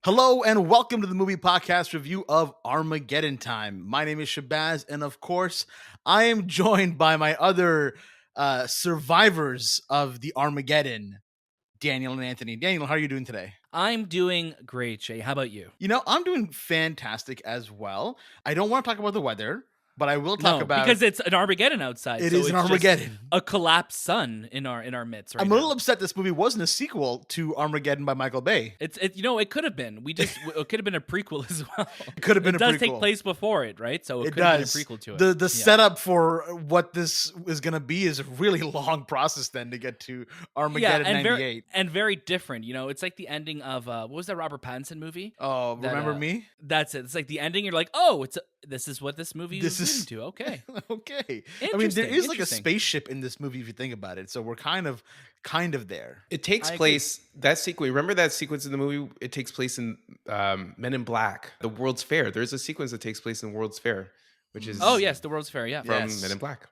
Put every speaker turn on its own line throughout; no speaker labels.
Hello and welcome to the movie podcast review of Armageddon Time. My name is Shahbaz, and of course, I am joined by my other survivors of the Armageddon, Daniel and Anthony. Daniel, how are you doing today?
I'm doing great, Shay. How about you?
You know, I'm doing fantastic as well. I don't want to talk about the weather, but I will talk
No,
about
because it's an Armageddon outside.
it
so
is an
it's just
Armageddon.
a collapsed sun in our midst right
I'm a
now.
little upset this movie wasn't a sequel to Armageddon by Michael Bay.
It could have been. It could have been a prequel as well.
It could have been
It
a
does
prequel.
take place before it, right? So it
It
could have been a
does.
prequel to it.
The setup for what this is going to be is a really long process then to get to Armageddon
and
98.
very different. You know, it's like the ending of what was that Robert Pattinson movie?
Oh,
That,
remember me?
That's it. It's like the ending. You're like, oh, this is what this movie
This
is
is-
leading to. Okay.
Okay. I mean, there
Interesting,
is like a
interesting.
spaceship in this movie if you think about it. So we're kind of there.
It takes
I agree.
place, that sequence, remember that sequence in the movie? It takes place in Men in Black, the World's Fair. There's a sequence that takes place in World's Fair, which is
Oh yes, the World's Fair. Yeah.
from
Yes.
Men in Black.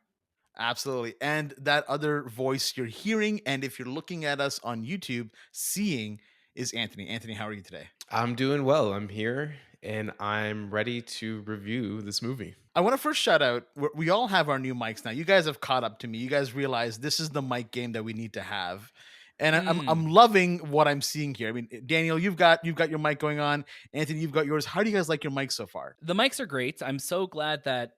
Absolutely. And that other voice you're hearing, and if you're looking at us on YouTube, seeing is Anthony. Anthony, how are you today?
I'm doing well. I'm here and I'm ready to review this movie.
I want to first shout out. We all have our new mics now. You guys have caught up to me. You guys realize this is the mic game that we need to have, and I'm loving what I'm seeing here. I mean, Daniel, you've got your mic going on. Anthony, you've got yours. How do you guys like your mics so far?
The mics are great. I'm so glad that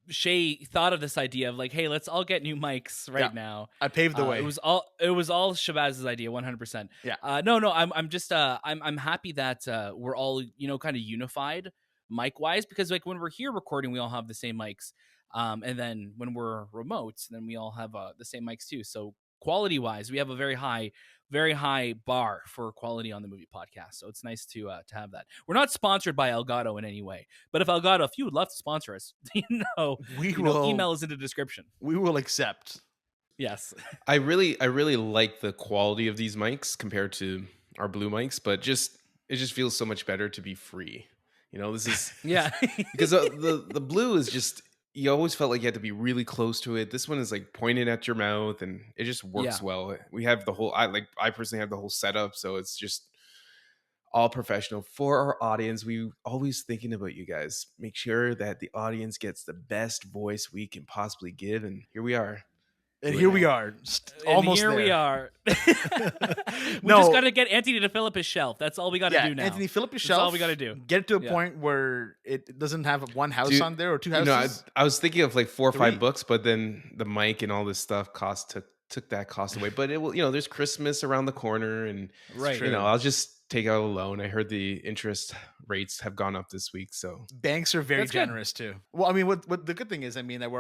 Shay thought of this idea of like, hey, let's all get new mics right
Yeah.
now.
I paved the way.
It was all Shahbaz's idea, 100%.
Yeah.
I'm happy that we're all kind of unified mic wise, because like when we're here recording, we all have the same mics, and then when we're remote, then we all have the same mics too. So quality wise, we have a very high bar for quality on the movie podcast. So it's nice to have that. We're not sponsored by Elgato in any way, but if Elgato, if you would love to sponsor us,
we will
email is in the description.
We will accept.
Yes.
I really like the quality of these mics compared to our blue mics, but it just feels so much better to be free. You know, this is
Yeah.
because the blue is just, you always felt like you had to be really close to it. This one is like pointed at your mouth and it just works well. We have the whole, I personally have the whole setup. So it's just all professional for our audience. We always thinking about you guys. Make sure that the audience gets the best voice we can possibly give. And here we are.
And here we are, almost
here
there.
we are. We
No.
just got to get Anthony to fill up his shelf. That's all we got to do now.
Anthony, fill up your
That's
shelf.
all we got to do.
Get it to a
Yeah.
point where it doesn't have one house
Dude,
on there or two
You
houses.
know, I was thinking of like 4 or
3.
5 books, but then the mic and all this stuff took that cost away. But it will, there's Christmas around the corner, and
Right.
true.
I'll just take out a loan. I heard the interest rates have gone up this week, so
Banks are very
That's good.
generous too. Well, I mean, what the good thing is, I mean, that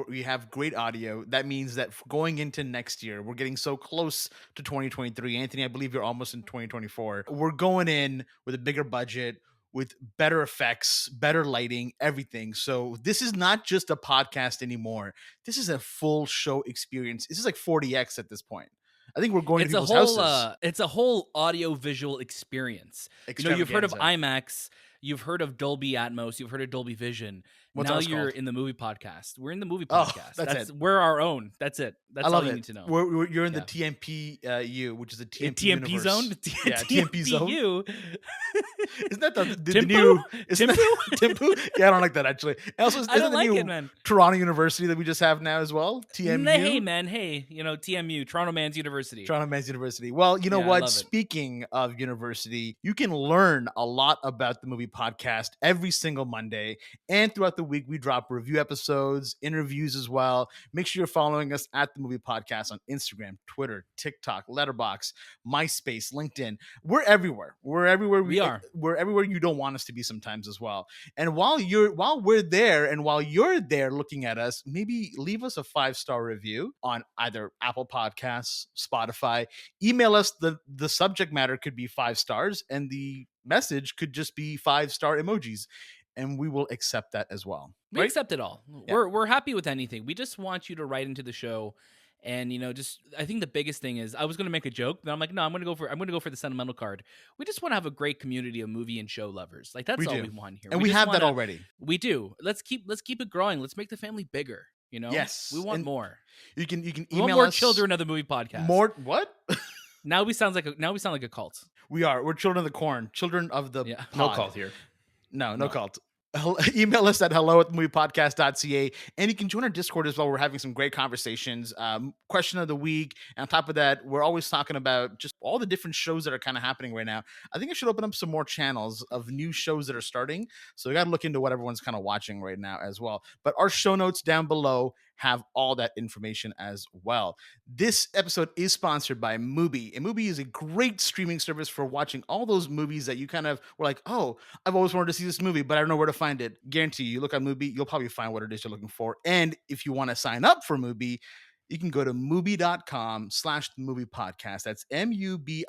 we have great audio. That means that going into next year, we're getting so close to 2023. Anthony, I believe you're almost in 2024. We're going in with a bigger budget, with better effects, better lighting, everything. So this is not just a podcast anymore. This is a full show experience. This is like 40x at this point. I think we're going to people's houses.
It's a whole audio visual experience. You've heard of
Extravaganza.
IMAX, you've heard of Dolby Atmos, you've heard of Dolby Vision.
What's
now
ours
you're
called?
in the movie podcast. We're in the movie
Oh,
podcast.
that's it.
We're our own. That's it. That's
I love
all you
it.
need to know.
You're in the
Yeah.
TMP U, which is a TMP,
TMP
universe.
zone?
Yeah, TMP zone.
TMPU.
Isn't that the
Timpu?
new isn't that-
Timpu?
Timpu? Yeah, I don't like that actually. Also, isn't
I don't
the
like
new
it, man.
Toronto University that we just have now as well? TMU.
Hey, man. Hey, TMU, Toronto Man's University.
Toronto Men's University. Well, you know
Yeah, I
what?
love it.
Speaking of university, you can learn a lot about the movie podcast every single Monday. And throughout the week, we drop review episodes, interviews as well. Make sure you're following us at the Movie Podcast on Instagram, Twitter, TikTok, Letterboxd, MySpace, LinkedIn. We're everywhere. We're everywhere.
We are.
We're everywhere you don't want us to be sometimes as well. And while we're there and while you're there looking at us, maybe leave us a 5-star review on either Apple Podcasts, Spotify. Email us. The subject matter could be 5 stars and the message could just be 5-star emojis, and we will accept that as well.
We
Right?
accept it all.
Yeah.
We're happy with anything. We just want you to write into the show, and I think the biggest thing is, I was going to make a joke, but I'm like, no, I'm going to go for the sentimental card. We just want to have a great community of movie and show lovers. Like that's
We
all
do.
we want here,
And we
just
have that
wanna-
already.
We do. Let's keep it growing. Let's make the family bigger.
Yes.
we want
And
more.
You can
We
email
want more
us
children of the movie podcast.
More what?
Now we sound like a cult.
We are. We're children of the corn, children of the
Yeah.
No
pod.
call here.
No
No.
cult. Email us at hello@themoviepodcast.ca, and you can join our Discord as well. We're having some great conversations. Question of the week. And on top of that, we're always talking about just all the different shows that are kind of happening right now. I think I should open up some more channels of new shows that are starting. So we got to look into what everyone's kind of watching right now as well. But our show notes down below have all that information as well. This episode is sponsored by Mubi, and Mubi is a great streaming service for watching all those movies that you kind of were like, oh, I've always wanted to see this movie, but I don't know where to find it. Guarantee you look on Mubi, you'll probably find what it is you're looking for. And if you want to sign up for Mubi, you can go to mubi.com/the movie podcast. That's mubi.com/the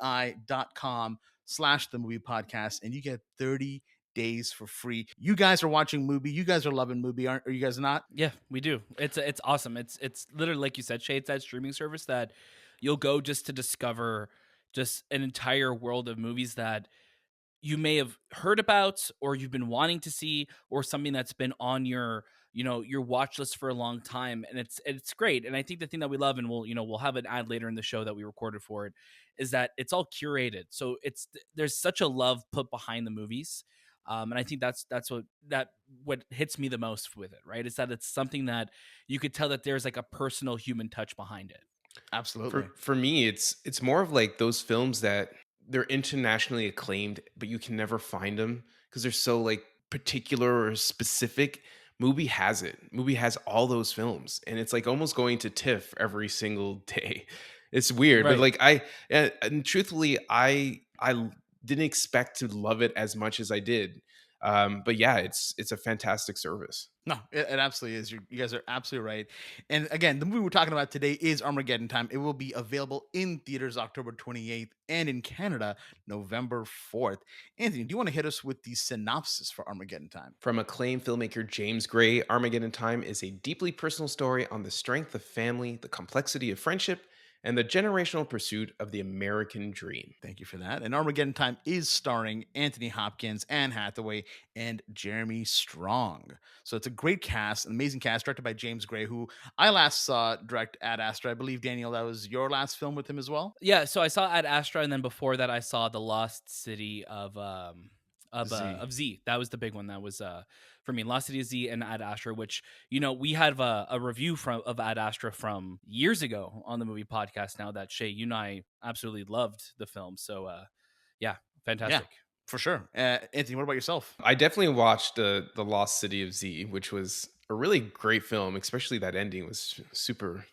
movie podcast, and you get 30 days for free. You guys are watching Mubi. You guys are loving Mubi, aren't? Are you guys not?
Yeah, we do. It's awesome. It's literally like you said, Shay, it's that streaming service that you'll go just to discover just an entire world of movies that you may have heard about or you've been wanting to see, or something that's been on your your watch list for a long time. And it's great. And I think the thing that we love, and we'll have an ad later in the show that we recorded for it, is that it's all curated. So there's such a love put behind the movies. And I think that's what hits me the most with it, right? Is that it's something that you could tell that there's like a personal human touch behind it.
Absolutely.
For me, it's more of like those films that they're internationally acclaimed, but you can never find them because they're so like particular or specific. Movie has it. Movie has all those films, and it's like almost going to TIFF every single day. It's weird, but
Right.
like and truthfully, I didn't expect to love it as much as I did. But yeah, it's a fantastic service.
No, it absolutely is. You guys are absolutely right. And again, the movie we're talking about today is Armageddon Time. It will be available in theaters October 28th and in Canada November 4th. Anthony, do you want to hit us with the synopsis for Armageddon Time?
From acclaimed filmmaker James Gray, Armageddon Time is a deeply personal story on the strength of family, the complexity of friendship, and the generational pursuit of the American dream.
Thank you for that. And Armageddon Time is starring Anthony Hopkins, Anne Hathaway, and Jeremy Strong. So it's a great cast, an amazing cast, directed by James Gray, who I last saw direct Ad Astra. I believe, Daniel, that was your last film with him as well?
Yeah, so I saw Ad Astra, and then before that, I saw The Lost City
Z.
of Z. That was the big one. That was for me, Lost City of Z and Ad Astra, which we have a review of Ad Astra from years ago on the movie podcast. Now that Shay, you and I absolutely loved the film. So yeah, fantastic.
For sure. Anthony, what about yourself?
I definitely watched the Lost City of Z, which was a really great film, especially that ending was super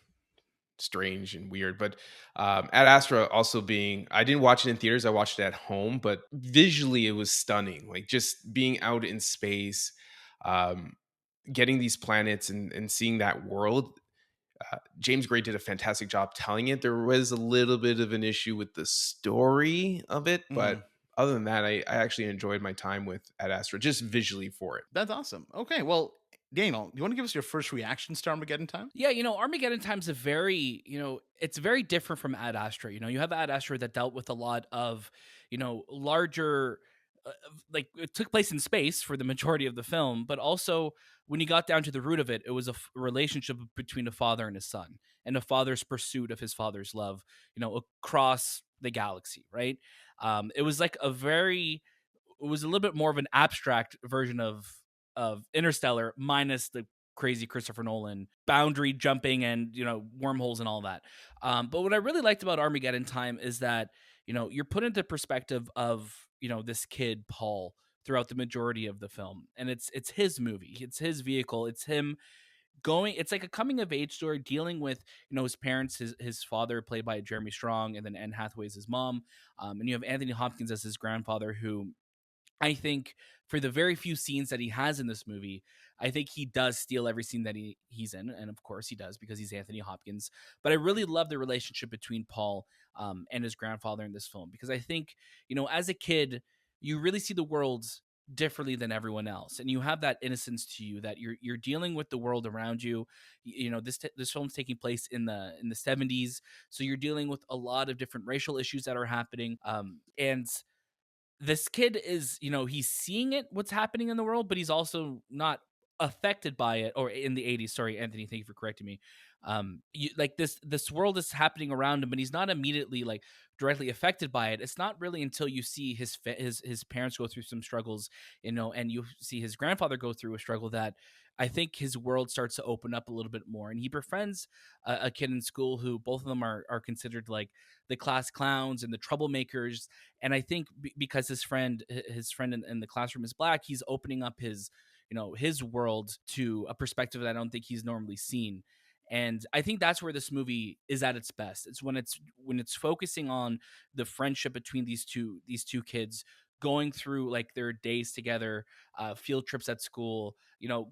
strange and weird. But Ad Astra also being, I didn't watch it in theaters, I watched it at home, but visually it was stunning. Like just being out in space, um, getting these planets and seeing that world. James Gray did a fantastic job telling it. There was a little bit of an issue with the story of it,
Mhm.
but other than that, I actually enjoyed my time with Ad Astra just visually for it.
That's awesome. Okay, well, Daniel, do you want to give us your first reactions to Armageddon Time?
Yeah, Armageddon Time's a very, it's very different from Ad Astra. You have Ad Astra that dealt with a lot of, larger, like it took place in space for the majority of the film, but also when you got down to the root of it, it was a relationship between a father and his son, and a father's pursuit of his father's love, across the galaxy, right? It was like it was a little bit more of an abstract version of Interstellar, minus the crazy Christopher Nolan boundary jumping and wormholes and all that. But what I really liked about Armageddon Time is that you're put into perspective of this kid Paul throughout the majority of the film, and it's his movie, it's his vehicle, it's him going. It's like a coming of age story dealing with his parents, his father played by Jeremy Strong, and then Anne Hathaway is his mom, and you have Anthony Hopkins as his grandfather, who I think for the very few scenes that he has in this movie, I think he does steal every scene that he's in. And of course he does, because he's Anthony Hopkins. But I really love the relationship between Paul and his grandfather in this film, because I think, as a kid, you really see the world differently than everyone else, and you have that innocence to you that you're dealing with the world around you. This film's taking place in the 70s, so you're dealing with a lot of different racial issues that are happening, and this kid is, he's seeing what's happening in the world, but he's also not affected by it. Or in the 80s, sorry, Anthony, thank you for correcting me. like this world is happening around him, but he's not immediately like directly affected by it. It's not really until you see his parents go through some struggles, and you see his grandfather go through a struggle, that I think his world starts to open up a little bit more. And he befriends a kid in school who both of them are considered like the class clowns and the troublemakers. And I think because his friend in the classroom is black, he's opening up his world to a perspective that I don't think he's normally seen. And I think that's where this movie is at its best. It's when it's focusing on the friendship between these two kids going through like their days together, field trips at school,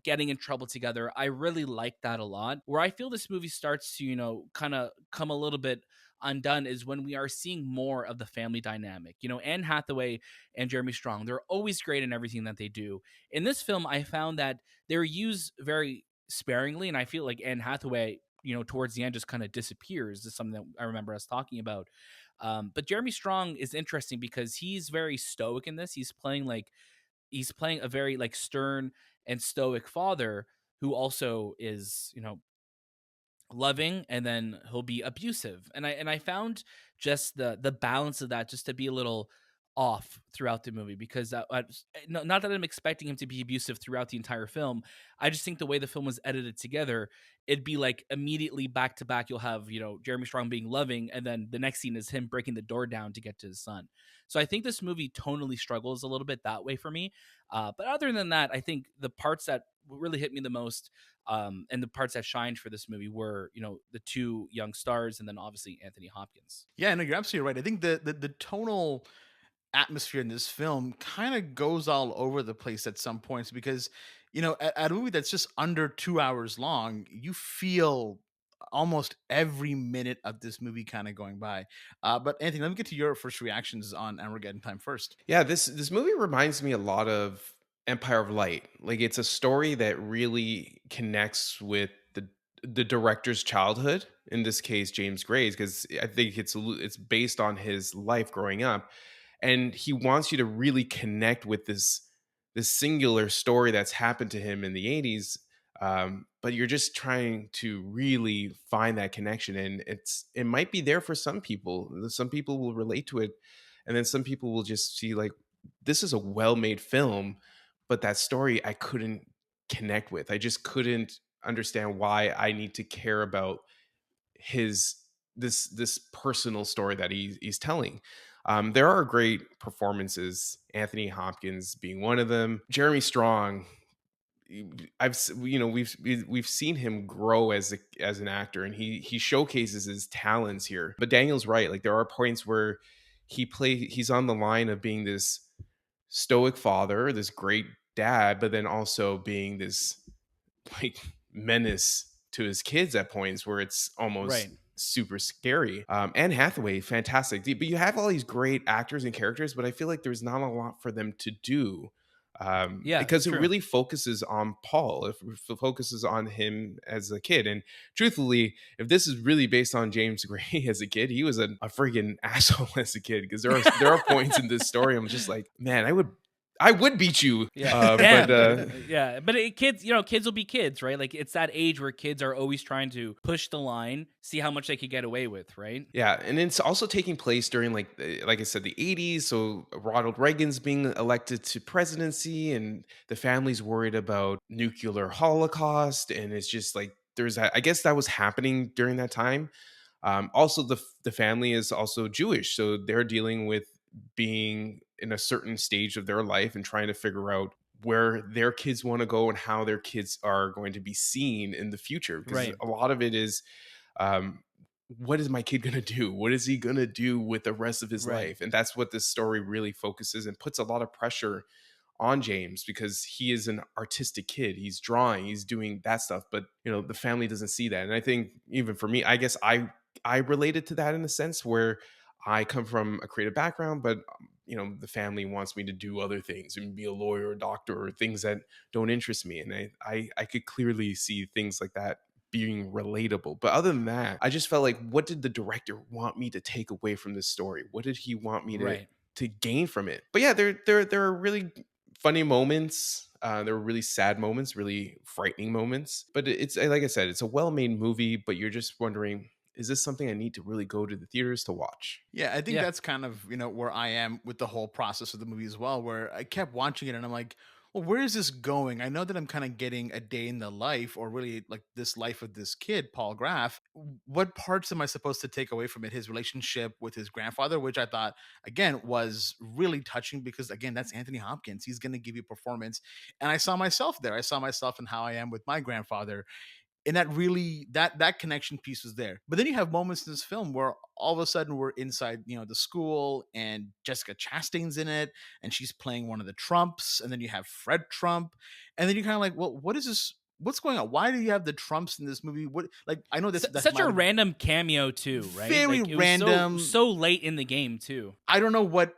getting in trouble together. I really like that a lot. Where I feel this movie starts to, kind of come a little bit undone is when we are seeing more of the family dynamic. Anne Hathaway and Jeremy Strong, they're always great in everything that they do. In this film, I found that they're used very sparingly, and I feel like Anne Hathaway, towards the end just kind of disappears. This is something that I remember us talking about. But Jeremy Strong is interesting because he's very stoic in this. He's playing a very like stern and stoic father who also is, loving, and then he'll be abusive. And I found just the balance of that just to be a little off throughout the movie, because not that I'm expecting him to be abusive throughout the entire film. I just think the way the film was edited together, it'd be like immediately back to back you'll have, Jeremy Strong being loving, and then the next scene is him breaking the door down to get to his son. So I think this movie tonally struggles a little bit that way for me. But other than that, I think the parts that really hit me the most, and the parts that shined for this movie were, the two young stars, and then obviously Anthony Hopkins.
Yeah, no, you're absolutely right. I think the tonal atmosphere in this film kind of goes all over the place at some points because at a movie that's just under 2 hours long, you feel almost every minute of this movie kind of going by. But Anthony, let me get to your first reactions on Armageddon Time first.
Yeah, this movie reminds me a lot of Empire of Light. Like it's a story that really connects with the director's childhood. In this case, James Gray's, because I think it's based on his life growing up, and he wants you to really connect with this singular story that's happened to him in the 80s. But you're just trying to really find that connection, and it might be there for some people. Some people will relate to it, and then some people will just see like this is a well-made film, but that story I couldn't connect with. I just couldn't understand why I need to care about his this personal story that he's telling. There are great performances, Anthony Hopkins being one of them. Jeremy Strong, we've seen him grow as an actor, and he showcases his talents here. But Daniel's right. Like there are points where he's on the line of being this stoic father, this great dad, but then also being this like menace to his kids at points where it's almost
Right.
super scary. Anne Hathaway, fantastic. But you have all these great actors and characters, but I feel like there's not a lot for them to do.
Yeah,
Because it
true.
really focuses on Paul. It focuses on him as a kid. And truthfully, if this is really based on James Gray as a kid, he was a friggin' asshole as a kid. Because there are points in this story I'm just like, man, I would beat you.
Yeah,
But
damn. Yeah, but kids, kids will be kids, right? Like it's that age where kids are always trying to push the line, see how much they could get away with, right?
yeah, and it's also taking place during like I said, the 80s. So Ronald Reagan's being elected to presidency, and the family's worried about nuclear holocaust, and it's just like I guess that was happening during that time. Also, the family is also Jewish, so they're dealing with being in a certain stage of their life and trying to figure out where their kids want to go and how their kids are going to be seen in the future. Because
Right.
a lot of it is, um, what is my kid going to do? What is he going to do with the rest of his
Right.
life? And that's what this story really focuses and puts a lot of pressure on James, because he is an artistic kid. He's drawing, he's doing that stuff, but the family doesn't see that. And I think even for me, I guess I related to that in a sense where I come from a creative background, but the family wants me to do other things and be a lawyer, or a doctor, or things that don't interest me. And I could clearly see things like that being relatable. But other than that, I just felt like, what did the director want me to take away from this story? What did he want me to
Right.
gain from it? But yeah, there are really funny moments. There were really sad moments, really frightening moments. But it's like I said, it's a well-made movie, but you're just wondering, is this something I need to really go to the theaters to watch?
Yeah, I think
Yeah.
that's kind of, where I am with the whole process of the movie as well, where I kept watching it and I'm like, well, where is this going? I know that I'm kind of getting a day in the life, or really like this life of this kid, Paul Graff. What parts am I supposed to take away from it? His relationship with his grandfather, which I thought, again, was really touching because, again, that's Anthony Hopkins. He's going to give you performance. And I saw myself there. I saw myself in how I am with my grandfather, and that really, that connection piece was there. But then you have moments in this film where all of a sudden we're inside, the school, and Jessica Chastain's in it, and she's playing one of the Trumps, and then you have Fred Trump, and then you're kind of like, well, what is this? What's going on? Why do you have the Trumps in this movie? What, like, I know that
Such a
might have
random cameo too, right?
very
Like it was
random.
so late in the game too.
I don't know what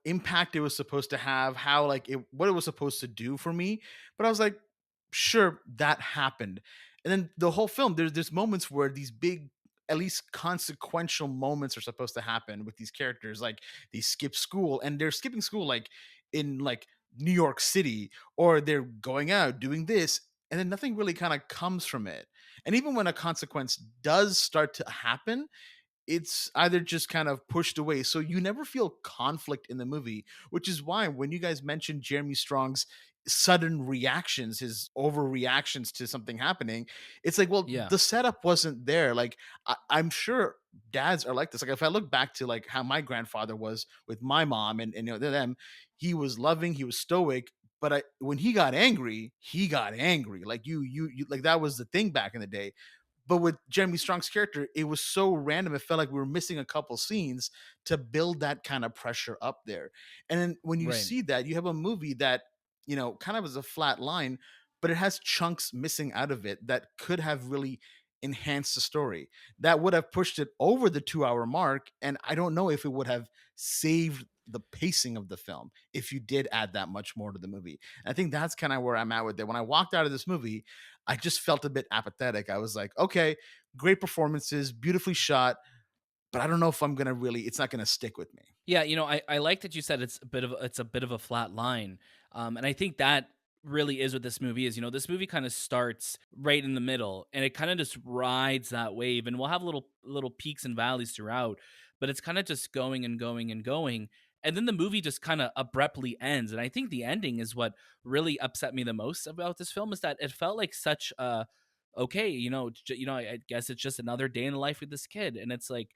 impact it was supposed to have, how, like, what it was supposed to do for me, but I was like, sure, that happened. And then the whole film, there's moments where these big, at least consequential moments are supposed to happen with these characters. Like, they skip school, and they're skipping school like in like New York City, or they're going out doing this, and then nothing really kind of comes from it. And even when a consequence does start to happen, it's either just kind of pushed away. So you never feel conflict in the movie, which is why when you guys mentioned Jeremy Strong's sudden reactions, his overreactions to something happening, it's like, well,
Yeah.
the setup wasn't there. Like, I'm sure dads are like this. Like, if I look back to like how my grandfather was with my mom, and them, he was loving, he was stoic. But when he got angry. Like, you like, that was the thing back in the day. But with Jeremy Strong's character, it was so random. It felt like we were missing a couple scenes to build that kind of pressure up there. And then when you
Right.
see that, you have a movie that, kind of is a flat line, but it has chunks missing out of it that could have really enhanced the story. That would have pushed it over the 2 hour mark. And I don't know if it would have saved the pacing of the film if you did add that much more to the movie. And I think that's kind of where I'm at with it. When I walked out of this movie, I just felt a bit apathetic. I was like, okay, great performances, beautifully shot, but I don't know if I'm gonna really. It's not gonna stick with me.
Yeah, I like that you said it's a bit of a flat line. And I think that really is what this movie is. This movie kind of starts right in the middle and it kind of just rides that wave, and we'll have little peaks and valleys throughout, but it's kind of just going and going and going. And then the movie just kind of abruptly ends. And I think the ending is what really upset me the most about this film, is that it felt like such a okay, I guess it's just another day in the life with this kid. And it's like,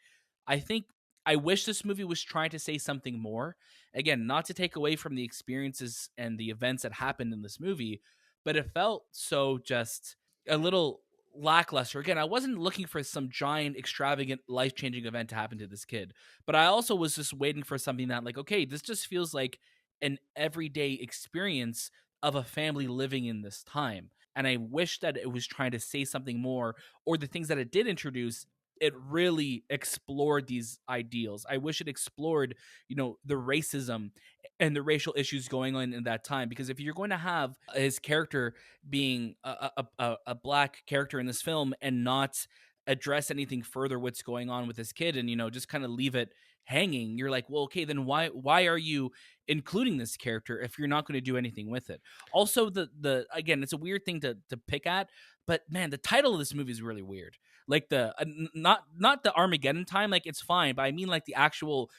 I think I wish this movie was trying to say something more. Again, not to take away from the experiences and the events that happened in this movie, but it felt so just a little lackluster. Again, I wasn't looking for some giant, extravagant, life changing event to happen to this kid, but I also was just waiting for something that, like, okay, this just feels like an everyday experience of a family living in this time. And I wish that it was trying to say something more, or the things that it did introduce, it really explored these ideals. I wish it explored, the racism and the racial issues going on in that time. Because if you're going to have his character being a black character in this film and not address anything further what's going on with this kid, and just kind of leave it hanging, you're like, well, okay, then why are you including this character if you're not going to do anything with it? Also, the again, it's a weird thing to pick at, but man, the title of this movie is really weird. Like the not the Armageddon Time, like it's fine, but I mean like the actual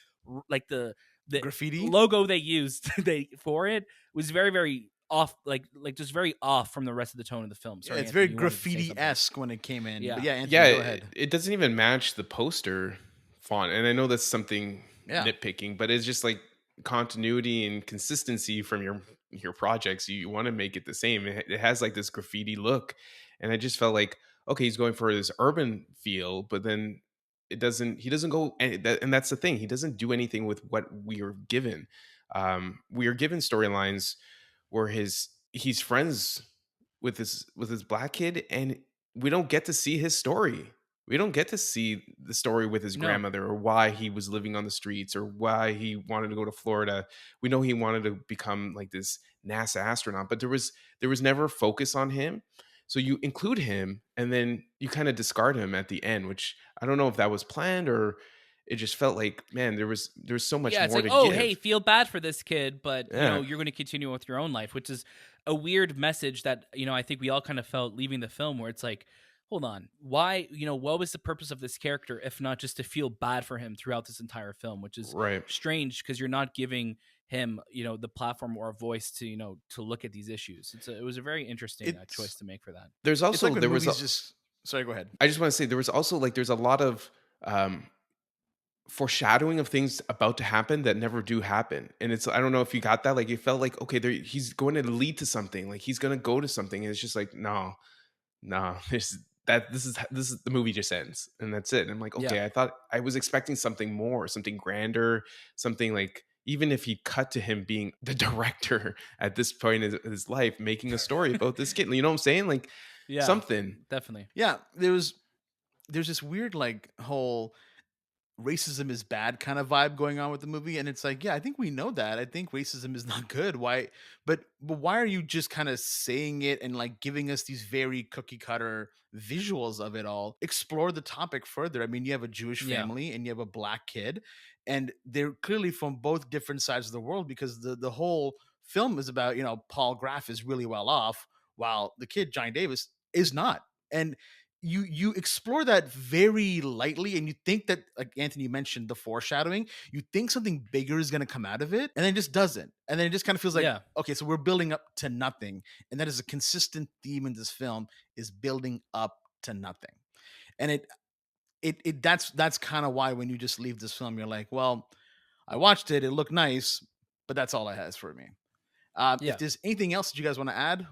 like the
Graffiti.
logo they used for it was very very off, like just very off from the rest of the tone of the film.
Yeah,
Sorry,
it's very
Anthony, you wanted to say
graffiti
something.
esque when it came in. But
Yeah.
yeah, Anthony,
Yeah,
go
it,
ahead.
it doesn't even match the poster font. And I know that's something
Yeah.
nitpicking, but it's just like continuity and consistency from your projects. You want to make it the same. It has like this graffiti look. And I just felt like, okay, he's going for this urban feel, but then he doesn't go, and that's the thing. He doesn't do anything with what we are given. We are given storylines where he's friends with his black kid, and we don't get to see his story. We don't get to see the story with his
No.
grandmother, or why he was living on the streets, or why he wanted to go to Florida. We know he wanted to become like this NASA astronaut, but there was never focus on him. So you include him and then you kind of discard him at the end, which I don't know if that was planned, or it just felt like, man, there was so much
Yeah, it's
more
like,
to
oh, hey,
give.
feel bad for this kid, but
Yeah.
you're going to continue with your own life, which is a weird message that I think we all kind of felt leaving the film, where it's like, hold on, why, what was the purpose of this character if not just to feel bad for him throughout this entire film, which is
Right.
strange because you're not giving him, the platform or a voice to, to look at these issues. It was a very interesting choice
It's
to make for that.
There's
it's like
also
when
there was a
movies just sorry, go ahead.
I just want to say there was also like there's a lot of um foreshadowing of things about to happen that never do happen. And it's I don't know if you got that. Like it felt like, okay, he's going to lead to something. Like he's gonna go to something. And it's just like, no, no, this is the movie just ends. And that's it. And I'm like,
Yeah.
okay, I thought I was expecting something more, something grander, something like even if he cut to him being the director at this point in his life, making a story about this kid. You know what I'm saying? Like
Yeah,
something.
definitely.
Yeah, there's this weird like whole racism is bad kind of vibe going on with the movie, and it's like, yeah, I think we know that. I think racism is not good. Why? But why are you just kind of saying it and like giving us these very cookie cutter visuals of it all? Explore the topic further. I mean, you have a Jewish
Yeah.
family and you have a black kid, and they're clearly from both different sides of the world, because the whole film is about, Paul Graff is really well off while the kid Johnny Davis is not. And you explore that very lightly, and you think that, like Anthony mentioned, the foreshadowing, you think something bigger is going to come out of it, and then it just doesn't, and then it just kind of feels like,
Yeah.
okay, so we're building up to nothing. And that is a consistent theme in this film, is building up to nothing. And that's kind of why when you just leave this film, you're like, well, I watched it, it looked nice, but that's all it has for me. If
Yeah.
there's anything else that you guys want to add,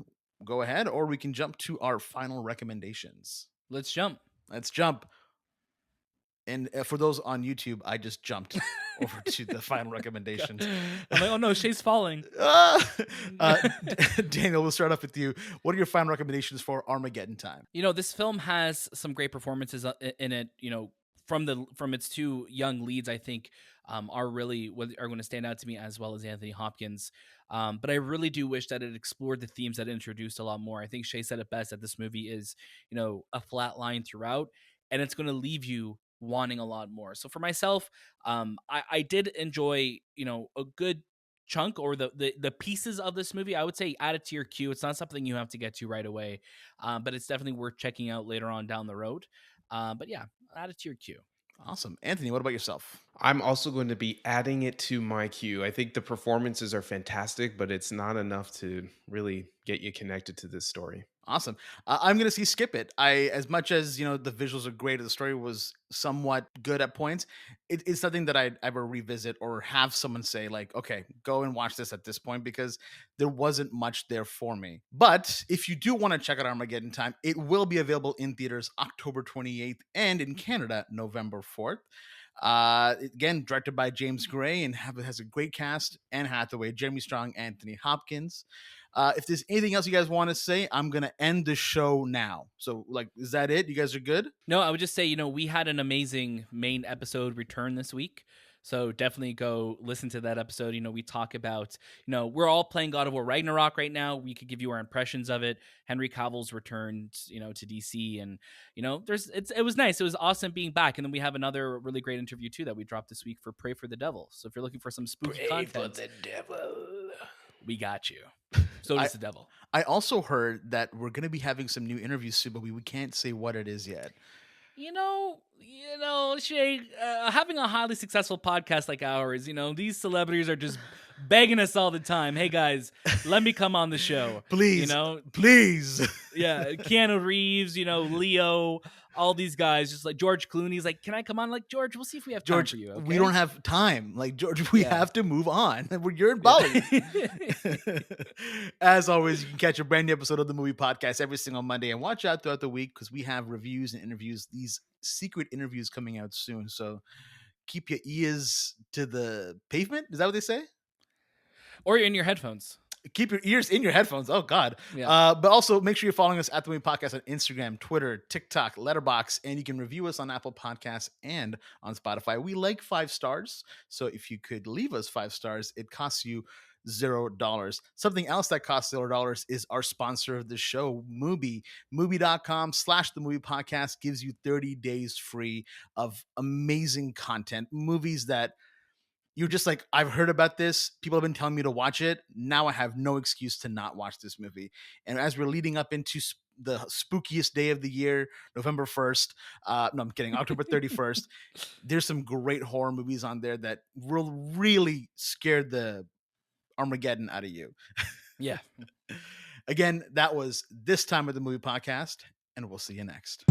go ahead, or we can jump to our final recommendations.
Let's jump.
Let's jump. And for those on YouTube, I just jumped over to the final recommendations.
I'm like, oh no, Shay's falling.
Daniel, we'll start off with you. What are your final recommendations for Armageddon Time?
This film has some great performances in it. From its two young leads, I think are really what are going to stand out to me, as well as Anthony Hopkins. But I really do wish that it explored the themes that it introduced a lot more. I think Shay said it best, that this movie is, a flat line throughout, and it's going to leave you wanting a lot more. So for myself, I did enjoy, a good chunk, or the pieces of this movie. I would say add it to your queue. It's not something you have to get to right away, but it's definitely worth checking out later on down the road. But yeah, add it to your queue.
Awesome. Anthony, what about yourself?
I'm also going to be adding it to my queue. I think the performances are fantastic, but it's not enough to really get you connected to this story.
Awesome. I'm gonna see Skip It. As much as the visuals are great, the story was somewhat good at points. It's something that I'd ever revisit or have someone say like, okay, go and watch this at this point, because there wasn't much there for me. But if you do want to check out Armageddon Time, it will be available in theaters October 28th and in Canada November 4th. Again, directed by James Gray, and has a great cast: Anne Hathaway, Jeremy Strong, Anthony Hopkins. If there's anything else you guys want to say, I'm gonna end the show now. So, like, is that it? You guys are good?
No, I would just say, we had an amazing main episode return this week. So definitely go listen to that episode. We talk about, we're all playing God of War Ragnarok right now. We could give you our impressions of it. Henry Cavill's returned, to DC, and, it was nice. It was awesome being back. And then we have another really great interview too that we dropped this week for Pray for the Devil. So if you're looking for some spooky content,
For the devil.
we got you. So does the devil.
I also heard that we're gonna be having some new interviews soon, but we can't say what it is yet.
Shay, having a highly successful podcast like ours, these celebrities are just begging us all the time. Hey guys, let me come on the show.
Please. Please.
Yeah, Keanu Reeves, Leo, all these guys, just like George Clooney's like, can I come on? Like, George, we'll see if we have time
George,
for you.
we
okay?
don't have time. Like, George, we have to move on. You're in Bali. As always, you can catch a brand new episode of the Movie Podcast every single Monday, and watch out throughout the week, because we have reviews and interviews, these secret interviews coming out soon. So keep your ears to the pavement. Is that what they say?
Or you're in your headphones.
Keep your ears in your headphones. Oh God.
Yeah.
But also make sure you're following us at the Movie Podcast on Instagram, Twitter, TikTok, Letterboxd, and you can review us on Apple Podcasts and on Spotify. We like 5 stars. So if you could leave us 5 stars, it costs you $0. Something else that costs $0 is our sponsor of the show, Mubi. Mubi.com/the movie podcast gives you 30 days free of amazing content, movies that you're just like, I've heard about this. People have been telling me to watch it. Now I have no excuse to not watch this movie. And as we're leading up into the spookiest day of the year, November 1st, no, I'm kidding, October 31st, there's some great horror movies on there that will really scare the Armageddon out of you.
Yeah.
Again, that was this time of the movie podcast, and we'll see you next.